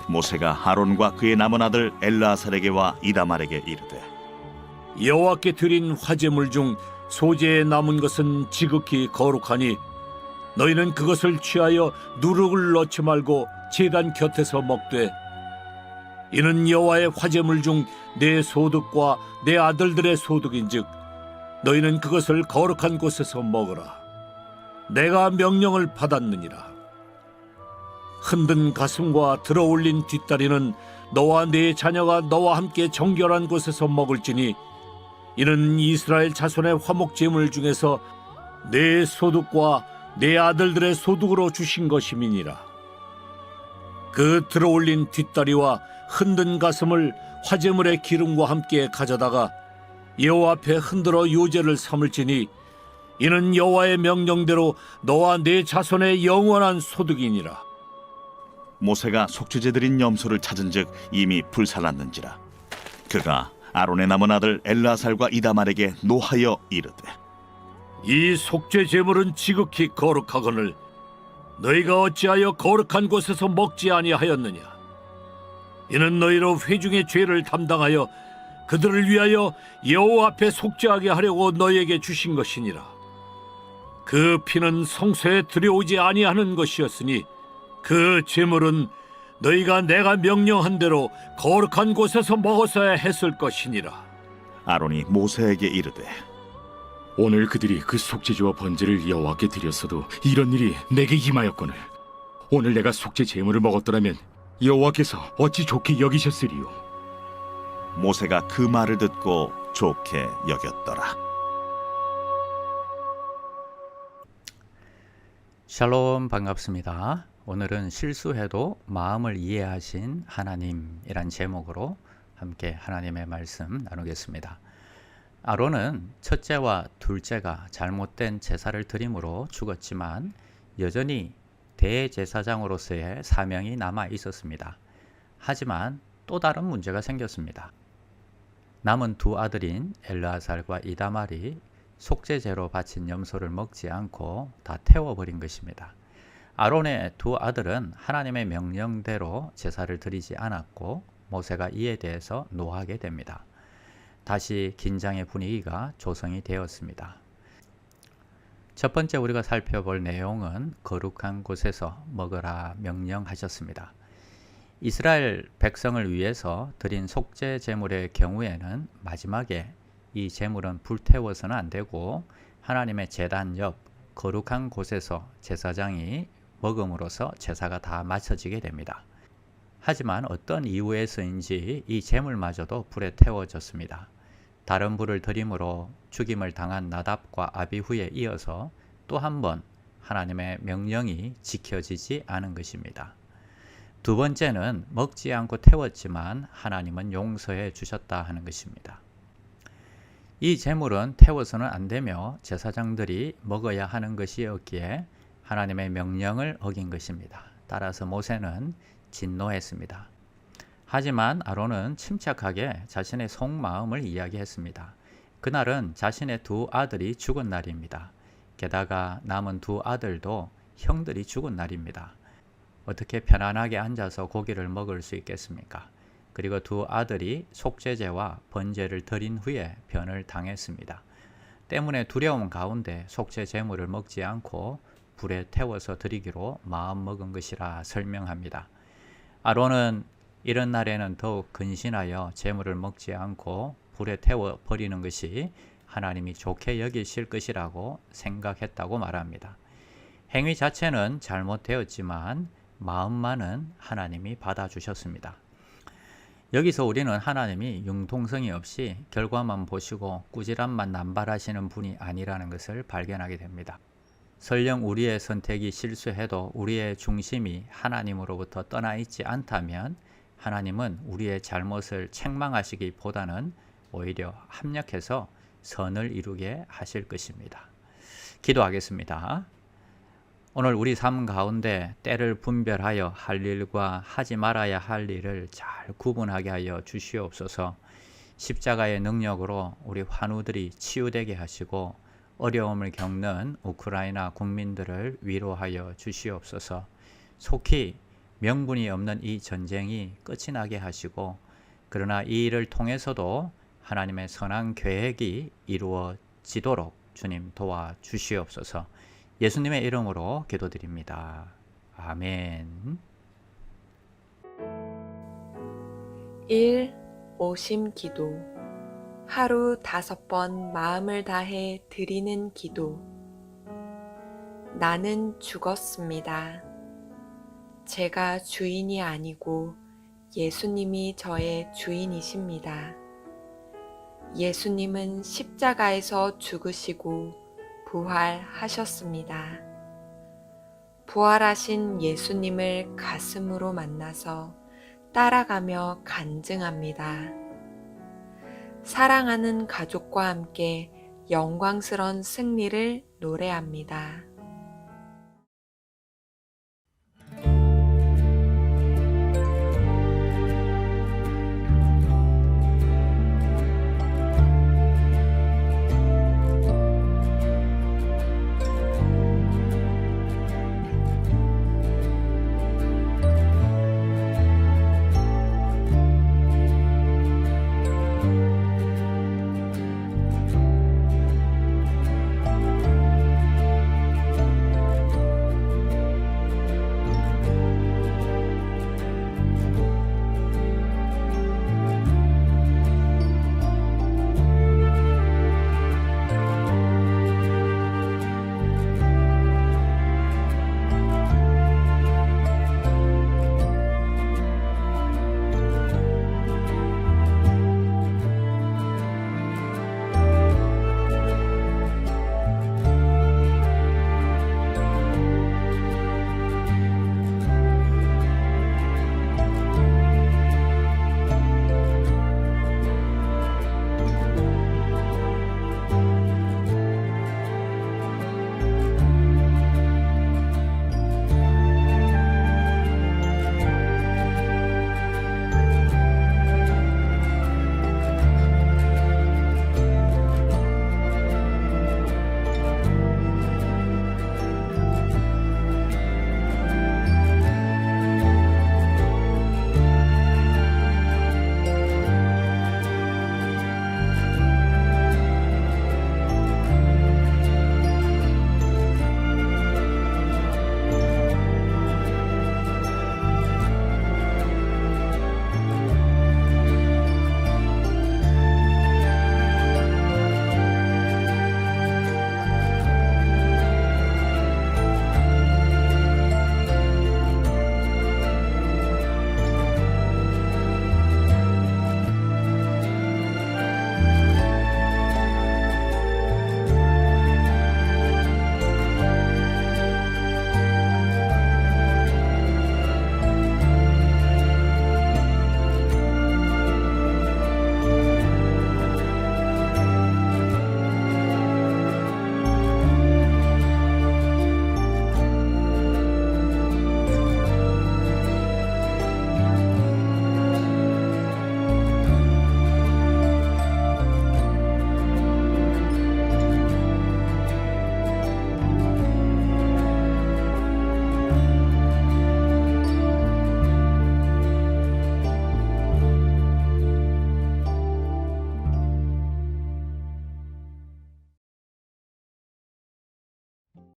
모세가 아론과 그의 남은 아들 엘르아살에게와 이다말에게 이르되 여호와께 드린 화제물 중 소재에 남은 것은 지극히 거룩하니 너희는 그것을 취하여 누룩을 넣지 말고 제단 곁에서 먹되 이는 여호와의 화제물 중 내 소득과 내 아들들의 소득인즉 너희는 그것을 거룩한 곳에서 먹으라. 내가 명령을 받았느니라. 흔든 가슴과 들어올린 뒷다리는 너와 네 자녀가 너와 함께 정결한 곳에서 먹을지니 이는 이스라엘 자손의 화목 제물 중에서 내 소득과 내 아들들의 소득으로 주신 것임이니라. 그 들어올린 뒷다리와 흔든 가슴을 화제물의 기름과 함께 가져다가 여호와 앞에 흔들어 요제를 삼을지니 이는 여호와의 명령대로 너와 네 자손의 영원한 소득이니라. 모세가 속죄제 드린 염소를 찾은즉 이미 불살랐는지라. 그가 아론의 남은 아들 엘르아살과 이다말에게 노하여 이르되 이 속죄 제물은 지극히 거룩하거늘 너희가 어찌하여 거룩한 곳에서 먹지 아니하였느냐. 이는 너희로 회중의 죄를 담당하여 그들을 위하여 여호와 앞에 속죄하게 하려고 너희에게 주신 것이니라. 그 피는 성소에 들여오지 아니하는 것이었으니 그 제물은 너희가 내가 명령한 대로 거룩한 곳에서 먹었어야 했을 것이니라. 아론이 모세에게 이르되 오늘 그들이 그 속죄제와 번제를 여호와께 드렸어도 이런 일이 내게 임하였거늘 오늘 내가 속죄 제물을 먹었더라면 여호와께서 어찌 좋게 여기셨으리요. 모세가 그 말을 듣고 좋게 여겼더라. 샬롬, 반갑습니다. 오늘은 실수해도 마음을 이해하신 하나님이란 제목으로 함께 하나님의 말씀 나누겠습니다. 아론은 첫째와 둘째가 잘못된 제사를 드림으로 죽었지만 여전히 대제사장으로서의 사명이 남아 있었습니다. 하지만 또 다른 문제가 생겼습니다. 남은 두 아들인 엘르아살과 이다말이 속죄제로 바친 염소를 먹지 않고 다 태워버린 것입니다. 아론의 두 아들은 하나님의 명령대로 제사를 드리지 않았고 모세가 이에 대해서 노하게 됩니다. 다시 긴장의 분위기가 조성이 되었습니다. 첫 번째 우리가 살펴볼 내용은 거룩한 곳에서 먹으라 명령하셨습니다. 이스라엘 백성을 위해서 드린 속죄 제물의 경우에는 마지막에 이 제물은 불태워서는 안 되고 하나님의 제단 옆 거룩한 곳에서 제사장이 먹음으로써 제사가 다 마쳐지게 됩니다. 하지만 어떤 이유에서인지 이 제물마저도 불에 태워졌습니다. 다른 불을 드림으로 죽임을 당한 나답과 아비후에 이어서 또 한 번 하나님의 명령이 지켜지지 않은 것입니다. 두 번째는 먹지 않고 태웠지만 하나님은 용서해 주셨다 하는 것입니다. 이 제물은 태워서는 안 되며 제사장들이 먹어야 하는 것이었기에 하나님의 명령을 어긴 것입니다. 따라서 모세는 진노했습니다. 하지만 아론은 침착하게 자신의 속마음을 이야기했습니다. 그날은 자신의 두 아들이 죽은 날입니다. 게다가 남은 두 아들도 형들이 죽은 날입니다. 어떻게 편안하게 앉아서 고기를 먹을 수 있겠습니까? 그리고 두 아들이 속죄제와 번제를 드린 후에 변을 당했습니다. 때문에 두려움 가운데 속죄 제물을 먹지 않고 불에 태워서 드리기로 마음먹은 것이라 설명합니다. 아론은 이런 날에는 더욱 근신하여 제물을 먹지 않고 불에 태워 버리는 것이 하나님이 좋게 여기실 것이라고 생각했다고 말합니다. 행위 자체는 잘못되었지만 마음만은 하나님이 받아주셨습니다. 여기서 우리는 하나님이 융통성이 없이 결과만 보시고 꾸지람만 남발하시는 분이 아니라는 것을 발견하게 됩니다. 설령 우리의 선택이 실수해도 우리의 중심이 하나님으로부터 떠나 있지 않다면 하나님은 우리의 잘못을 책망하시기보다는 오히려 합력해서 선을 이루게 하실 것입니다. 기도하겠습니다. 오늘 우리 삶 가운데 때를 분별하여 할 일과 하지 말아야 할 일을 잘 구분하게 하여 주시옵소서. 십자가의 능력으로 우리 환우들이 치유되게 하시고 어려움을 겪는 우크라이나 국민들을 위로하여 주시옵소서. 속히 명분이 없는 이 전쟁이 끝이 나게 하시고, 그러나 이 일을 통해서도 하나님의 선한 계획이 이루어지도록 주님 도와주시옵소서. 예수님의 이름으로 기도드립니다. 아멘. 1. 오심 기도. 하루 5번 마음을 다해 드리는 기도. 나는 죽었습니다. 제가 주인이 아니고 예수님이 저의 주인이십니다. 예수님은 십자가에서 죽으시고 부활하셨습니다. 부활하신 예수님을 가슴으로 만나서 따라가며 간증합니다. 사랑하는 가족과 함께 영광스러운 승리를 노래합니다.